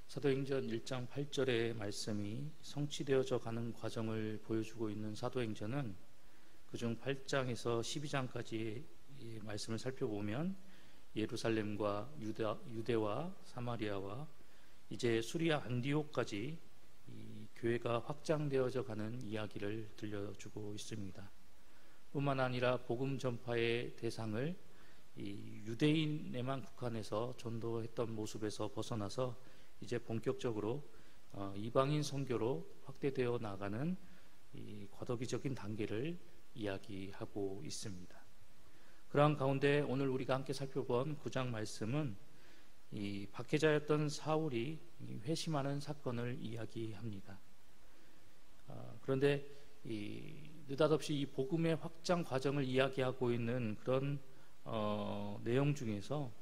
사도행전 1장 8절의 말씀이 성취되어져 가는 과정을 보여주고 있는 사도행전은 그중 8장에서 12장까지의 말씀을 살펴보면 예루살렘과 유대와 사마리아와 이제 수리아 안디옥까지 이 교회가 확장되어져 가는 이야기를 들려주고 있습니다. 뿐만 아니라 복음 전파의 대상을 이 유대인에만 국한해서 전도했던 모습에서 벗어나서 이제 본격적으로 이방인 선교로 확대되어 나가는 이 과도기적인 단계를 이야기하고 있습니다. 그러한 가운데 오늘 우리가 함께 살펴본 9장 말씀은 이 박해자였던 사울이 회심하는 사건을 이야기합니다. 그런데 느닷없이 이 복음의 확장 과정을 이야기하고 있는 그런 내용 중에서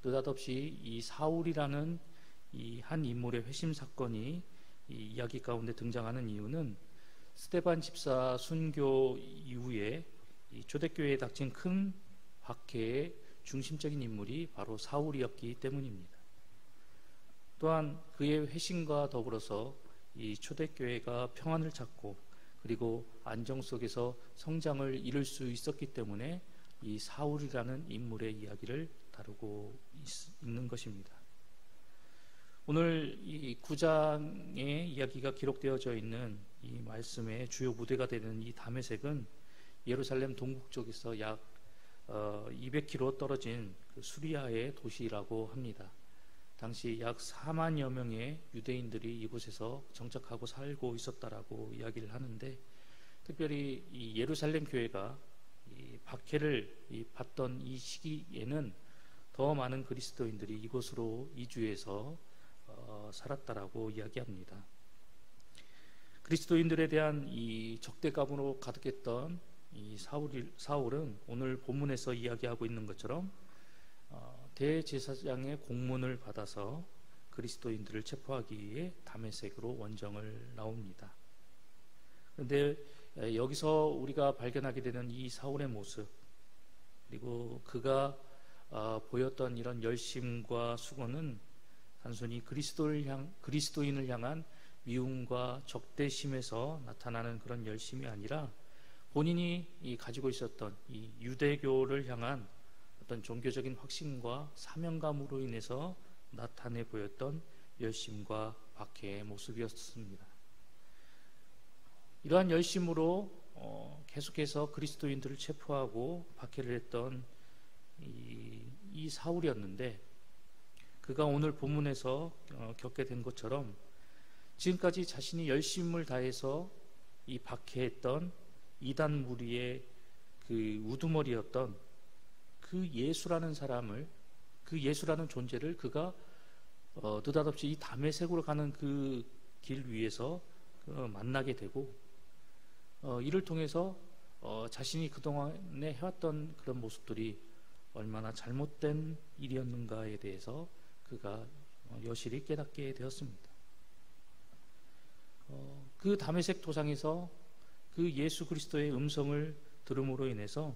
느닷없이 이 사울이라는 이 한 인물의 회심 사건이 이 이야기 가운데 등장하는 이유는 스데반 집사 순교 이후에 이 초대교회에 닥친 큰 박해의 중심적인 인물이 바로 사울이었기 때문입니다. 또한 그의 회심과 더불어서 이 초대교회가 평안을 찾고 그리고 안정 속에서 성장을 이룰 수 있었기 때문에 이 사울이라는 인물의 이야기를 다루고 있는 것입니다. 오늘 이 9장의 이야기가 기록되어져 있는 이 말씀의 주요 무대가 되는 이 다메섹은 예루살렘 동북쪽에서 약 200km 떨어진 그 수리아의 도시라고 합니다. 당시 약 4만여 명의 유대인들이 이곳에서 정착하고 살고 있었다라고 이야기를 하는데, 특별히 이 예루살렘 교회가 이 박해를 받던 이 시기에는 더 많은 그리스도인들이 이곳으로 이주해서 살았다라고 이야기합니다. 그리스도인들에 대한 이 적대감으로 가득했던 이 사울은 오늘 본문에서 이야기하고 있는 것처럼 대제사장의 공문을 받아서 그리스도인들을 체포하기 위해 다메섹으로 원정을 나옵니다. 그런데 여기서 우리가 발견하게 되는 이 사울의 모습, 그리고 그가 보였던 이런 열심과 수고는 단순히 그리스도인을 향한 미움과 적대심에서 나타나는 그런 열심이 아니라 본인이 가지고 있었던 이 유대교를 향한 어떤 종교적인 확신과 사명감으로 인해서 나타내 보였던 열심과 박해의 모습이었습니다. 이러한 열심으로 계속해서 그리스도인들을 체포하고 박해를 했던 이 사울이었는데, 그가 오늘 본문에서 겪게 된 것처럼 지금까지 자신이 열심을 다해서 이 박해했던 이단 무리의 그 우두머리였던 그 예수라는 사람을, 그 예수라는 존재를 그가 느닷없이 이 다메섹으로 가는 그 길 위에서 만나게 되고, 이를 통해서 자신이 그동안에 해왔던 그런 모습들이 얼마나 잘못된 일이었는가에 대해서 그가 여실히 깨닫게 되었습니다. 그 다메섹 도상에서 그 예수 그리스도의 음성을 들음으로 인해서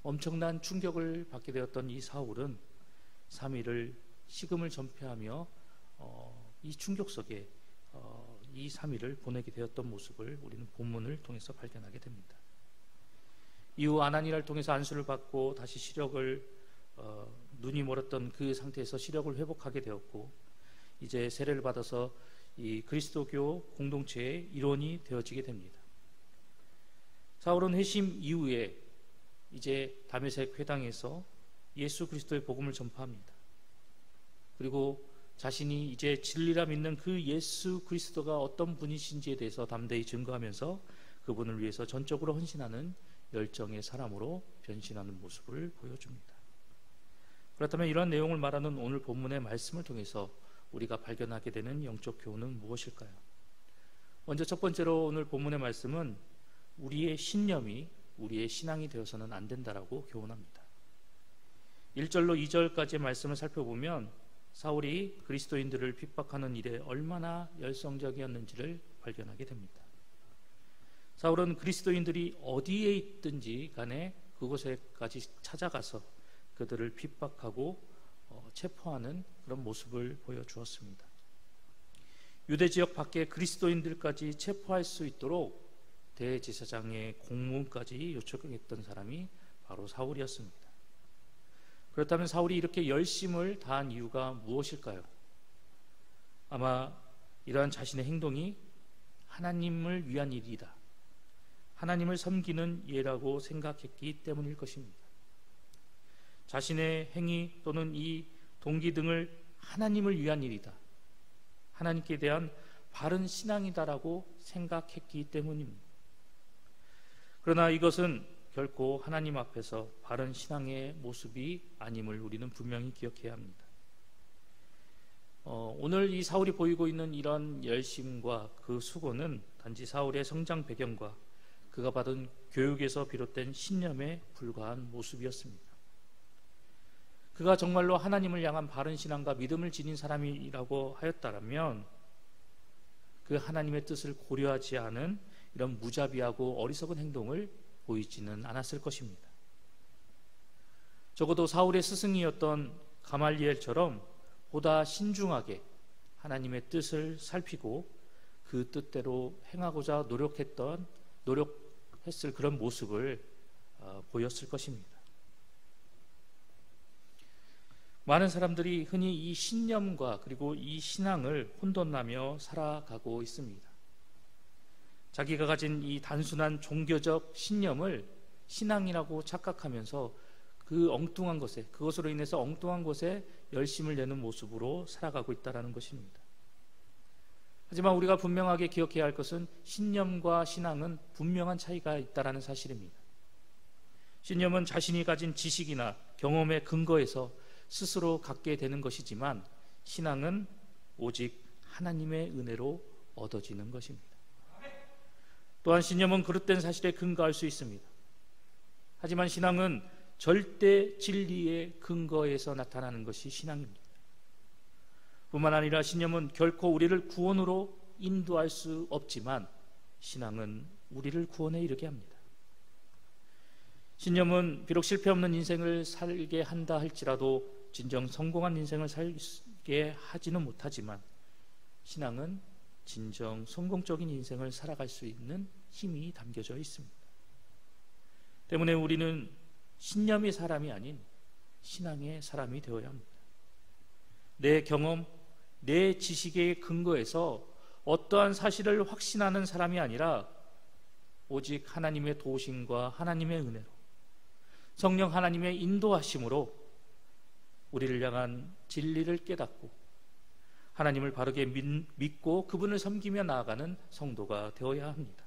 엄청난 충격을 받게 되었던 이 사울은 3일을 식음을 전폐하며 이 충격 속에 이 3일을 보내게 되었던 모습을 우리는 본문을 통해서 발견하게 됩니다. 이후 아나니아를 통해서 안수를 받고 다시 시력을 눈이 멀었던 그 상태에서 시력을 회복하게 되었고, 이제 세례를 받아서 이 그리스도교 공동체의 일원이 되어지게 됩니다. 사울은 회심 이후에 이제 다메섹 회당에서 예수 그리스도의 복음을 전파합니다. 그리고 자신이 이제 진리라 믿는 그 예수 그리스도가 어떤 분이신지에 대해서 담대히 증거하면서 그분을 위해서 전적으로 헌신하는 열정의 사람으로 변신하는 모습을 보여줍니다. 그렇다면 이러한 내용을 말하는 오늘 본문의 말씀을 통해서 우리가 발견하게 되는 영적 교훈은 무엇일까요? 먼저 첫 번째로 오늘 본문의 말씀은 우리의 신념이 우리의 신앙이 되어서는 안 된다라고 교훈합니다. 1절로 2절까지의 말씀을 살펴보면 사울이 그리스도인들을 핍박하는 일에 얼마나 열성적이었는지를 발견하게 됩니다. 사울은 그리스도인들이 어디에 있든지 간에 그곳에까지 찾아가서 그들을 핍박하고 체포하는 그런 모습을 보여주었습니다. 유대 지역 밖에 그리스도인들까지 체포할 수 있도록 대제사장의 공문까지 요청했던 사람이 바로 사울이었습니다. 그렇다면 사울이 이렇게 열심을 다한 이유가 무엇일까요? 아마 이러한 자신의 행동이 하나님을 위한 일이다, 하나님을 섬기는 예라고 생각했기 때문일 것입니다. 자신의 행위 또는 이 동기 등을 하나님을 위한 일이다, 하나님께 대한 바른 신앙이다라고 생각했기 때문입니다. 그러나 이것은 결코 하나님 앞에서 바른 신앙의 모습이 아님을 우리는 분명히 기억해야 합니다. 오늘 이 사울이 보이고 있는 이런 열심과 그 수고는 단지 사울의 성장 배경과 그가 받은 교육에서 비롯된 신념에 불과한 모습이었습니다. 그가 정말로 하나님을 향한 바른 신앙과 믿음을 지닌 사람이라고 하였다면 그 하나님의 뜻을 고려하지 않은 이런 무자비하고 어리석은 행동을 보이지는 않았을 것입니다. 적어도 사울의 스승이었던 가말리엘처럼 보다 신중하게 하나님의 뜻을 살피고 그 뜻대로 행하고자 노력했을 그런 모습을 보였을 것입니다. 많은 사람들이 흔히 이 신념과 그리고 이 신앙을 혼돈하며 살아가고 있습니다. 자기가 가진 이 단순한 종교적 신념을 신앙이라고 착각하면서 그 엉뚱한 것에, 그것으로 인해서 엉뚱한 것에 열심을 내는 모습으로 살아가고 있다는 것입니다. 하지만 우리가 분명하게 기억해야 할 것은 신념과 신앙은 분명한 차이가 있다는 사실입니다. 신념은 자신이 가진 지식이나 경험의 근거에서 스스로 갖게 되는 것이지만 신앙은 오직 하나님의 은혜로 얻어지는 것입니다. 또한 신념은 그릇된 사실에 근거할 수 있습니다. 하지만 신앙은 절대 진리의 근거에서 나타나는 것이 신앙입니다. 뿐만 아니라 신념은 결코 우리를 구원으로 인도할 수 없지만 신앙은 우리를 구원에 이르게 합니다. 신념은 비록 실패 없는 인생을 살게 한다 할지라도 진정 성공한 인생을 살게 하지는 못하지만 신앙은 진정 성공적인 인생을 살아갈 수 있는 힘이 담겨져 있습니다. 때문에 우리는 신념의 사람이 아닌 신앙의 사람이 되어야 합니다. 내 경험, 내 지식의 근거에서 어떠한 사실을 확신하는 사람이 아니라 오직 하나님의 도우심과 하나님의 은혜로, 성령 하나님의 인도하심으로 우리를 향한 진리를 깨닫고 하나님을 바르게 믿고 그분을 섬기며 나아가는 성도가 되어야 합니다.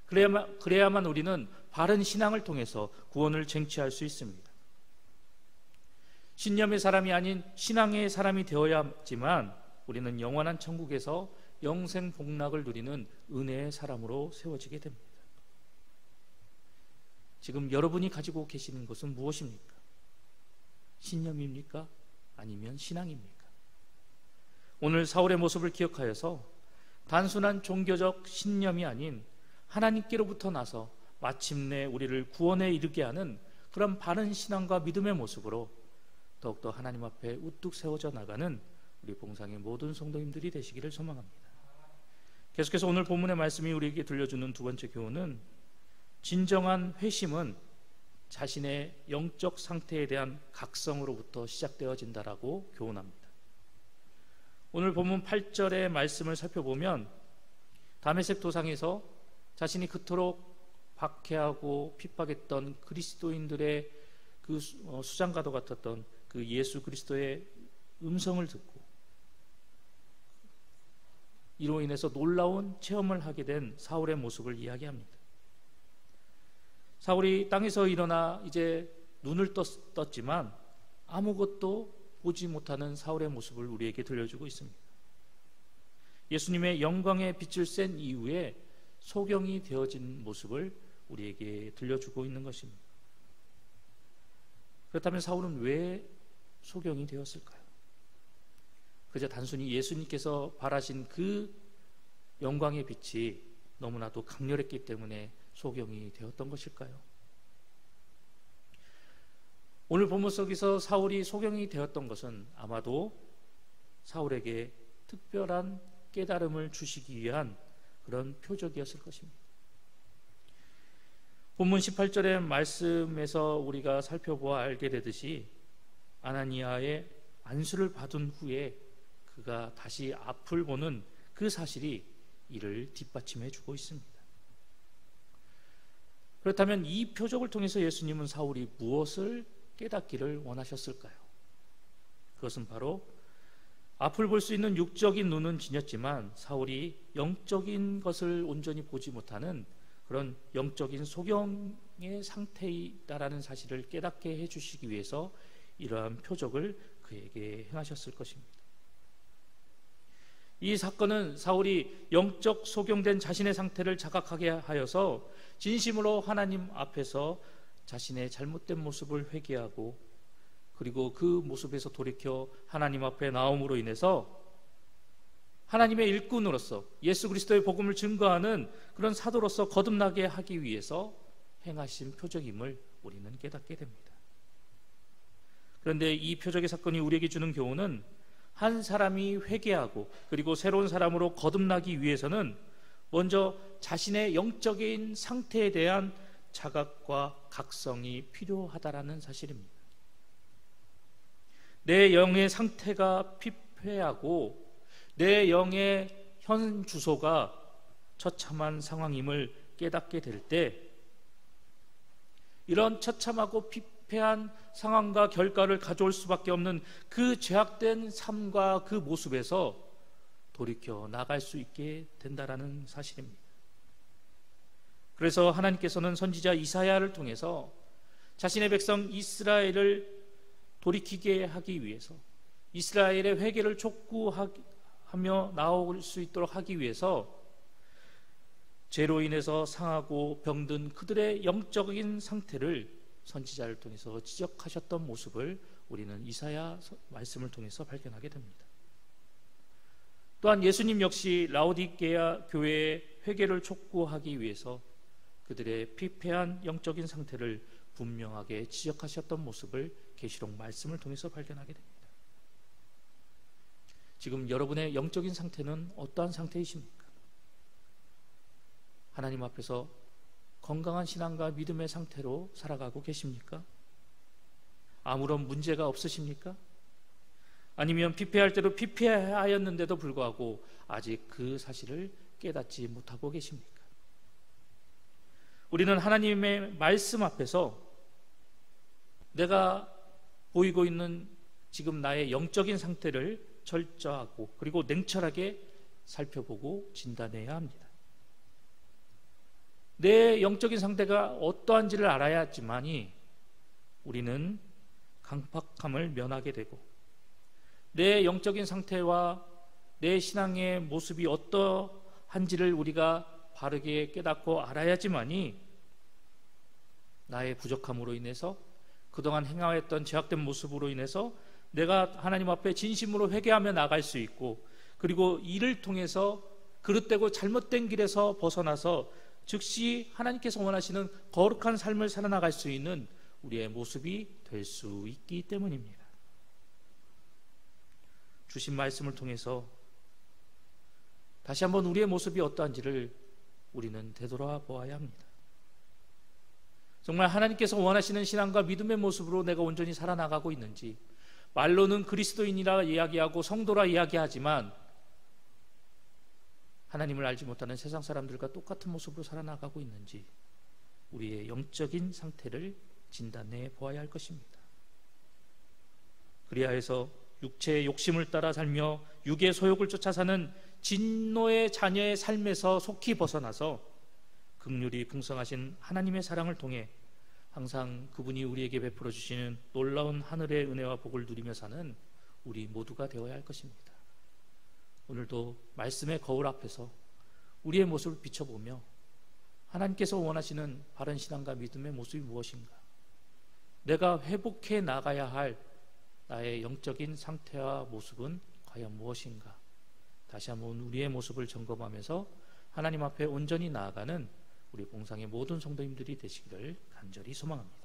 그래야만 우리는 바른 신앙을 통해서 구원을 쟁취할 수 있습니다. 신념의 사람이 아닌 신앙의 사람이 되어야 하지만 우리는 영원한 천국에서 영생 복락을 누리는 은혜의 사람으로 세워지게 됩니다. 지금 여러분이 가지고 계시는 것은 무엇입니까? 신념입니까? 아니면 신앙입니까? 오늘 사울의 모습을 기억하여서 단순한 종교적 신념이 아닌 하나님께로부터 나서 마침내 우리를 구원에 이르게 하는 그런 바른 신앙과 믿음의 모습으로 더욱더 하나님 앞에 우뚝 세워져 나가는 우리 봉상의 모든 성도님들이 되시기를 소망합니다. 계속해서 오늘 본문의 말씀이 우리에게 들려주는 두 번째 교훈은 진정한 회심은 자신의 영적 상태에 대한 각성으로부터 시작되어진다라고 교훈합니다. 오늘 본문 8절의 말씀을 살펴보면 다메섹 도상에서 자신이 그토록 박해하고 핍박했던 그리스도인들의 그 수장과도 같았던 그 예수 그리스도의 음성을 듣고 이로 인해서 놀라운 체험을 하게 된 사울의 모습을 이야기합니다. 사울이 땅에서 일어나 이제 눈을 떴지만 아무것도 보지 못하는 사울의 모습을 우리에게 들려주고 있습니다. 예수님의 영광의 빛을 쐰 이후에 소경이 되어진 모습을 우리에게 들려주고 있는 것입니다. 그렇다면 사울은 왜 소경이 되었을까요? 그저 단순히 예수님께서 바라신 그 영광의 빛이 너무나도 강렬했기 때문에 소경이 되었던 것일까요? 오늘 본문 속에서 사울이 소경이 되었던 것은 아마도 사울에게 특별한 깨달음을 주시기 위한 그런 표적이었을 것입니다. 본문 18절의 말씀에서 우리가 살펴보아 알게 되듯이 아나니아의 안수를 받은 후에 그가 다시 앞을 보는 그 사실이 이를 뒷받침해 주고 있습니다. 그렇다면 이 표적을 통해서 예수님은 사울이 무엇을 깨닫기를 원하셨을까요? 그것은 바로 앞을 볼 수 있는 육적인 눈은 지녔지만 사울이 영적인 것을 온전히 보지 못하는 그런 영적인 소경의 상태이다라는 사실을 깨닫게 해주시기 위해서 이러한 표적을 그에게 행하셨을 것입니다. 이 사건은 사울이 영적 소경된 자신의 상태를 자각하게 하여서 진심으로 하나님 앞에서 자신의 잘못된 모습을 회개하고 그리고 그 모습에서 돌이켜 하나님 앞에 나옴으로 인해서 하나님의 일꾼으로서 예수 그리스도의 복음을 증거하는 그런 사도로서 거듭나게 하기 위해서 행하신 표적임을 우리는 깨닫게 됩니다. 그런데 이 표적의 사건이 우리에게 주는 교훈은 한 사람이 회개하고 그리고 새로운 사람으로 거듭나기 위해서는 먼저 자신의 영적인 상태에 대한 자각과 각성이 필요하다라는 사실입니다. 내 영의 상태가 피폐하고 내 영의 현 주소가 처참한 상황임을 깨닫게 될 때 이런 처참하고 피폐한 상황과 결과를 가져올 수밖에 없는 그 죄악된 삶과 그 모습에서 돌이켜 나갈 수 있게 된다라는 사실입니다. 그래서 하나님께서는 선지자 이사야를 통해서 자신의 백성 이스라엘을 돌이키게 하기 위해서 이스라엘의 회개를 촉구하며 나올 수 있도록 하기 위해서 죄로 인해서 상하고 병든 그들의 영적인 상태를 선지자를 통해서 지적하셨던 모습을 우리는 이사야 말씀을 통해서 발견하게 됩니다. 또한 예수님 역시 라오디게아 교회의 회개를 촉구하기 위해서 그들의 피폐한 영적인 상태를 분명하게 지적하셨던 모습을 계시록 말씀을 통해서 발견하게 됩니다. 지금 여러분의 영적인 상태는 어떠한 상태이십니까? 하나님 앞에서 건강한 신앙과 믿음의 상태로 살아가고 계십니까? 아무런 문제가 없으십니까? 아니면 피폐할 대로 피폐하였는데도 불구하고 아직 그 사실을 깨닫지 못하고 계십니까? 우리는 하나님의 말씀 앞에서 내가 보이고 있는 지금 나의 영적인 상태를 철저하고 그리고 냉철하게 살펴보고 진단해야 합니다. 내 영적인 상태가 어떠한지를 알아야지만이 우리는 강팍함을 면하게 되고 내 영적인 상태와 내 신앙의 모습이 어떠한지를 우리가 바르게 깨닫고 알아야지만이 나의 부족함으로 인해서 그동안 행하였던 죄악된 모습으로 인해서 내가 하나님 앞에 진심으로 회개하며 나갈 수 있고 그리고 이를 통해서 그릇되고 잘못된 길에서 벗어나서 즉시 하나님께서 원하시는 거룩한 삶을 살아나갈 수 있는 우리의 모습이 될 수 있기 때문입니다. 주신 말씀을 통해서 다시 한번 우리의 모습이 어떠한지를 우리는 되돌아보아야 합니다. 정말 하나님께서 원하시는 신앙과 믿음의 모습으로 내가 온전히 살아나가고 있는지, 말로는 그리스도인이라 이야기하고 성도라 이야기하지만 하나님을 알지 못하는 세상 사람들과 똑같은 모습으로 살아나가고 있는지 우리의 영적인 상태를 진단해 보아야 할 것입니다. 그리하여서 육체의 욕심을 따라 살며 육의 소욕을 쫓아 사는 진노의 자녀의 삶에서 속히 벗어나서 긍휼이 풍성하신 하나님의 사랑을 통해 항상 그분이 우리에게 베풀어 주시는 놀라운 하늘의 은혜와 복을 누리며 사는 우리 모두가 되어야 할 것입니다. 오늘도 말씀의 거울 앞에서 우리의 모습을 비춰보며 하나님께서 원하시는 바른 신앙과 믿음의 모습이 무엇인가, 내가 회복해 나가야 할 나의 영적인 상태와 모습은 과연 무엇인가, 다시 한번 우리의 모습을 점검하면서 하나님 앞에 온전히 나아가는 우리 봉상의 모든 성도님들이 되시기를 간절히 소망합니다.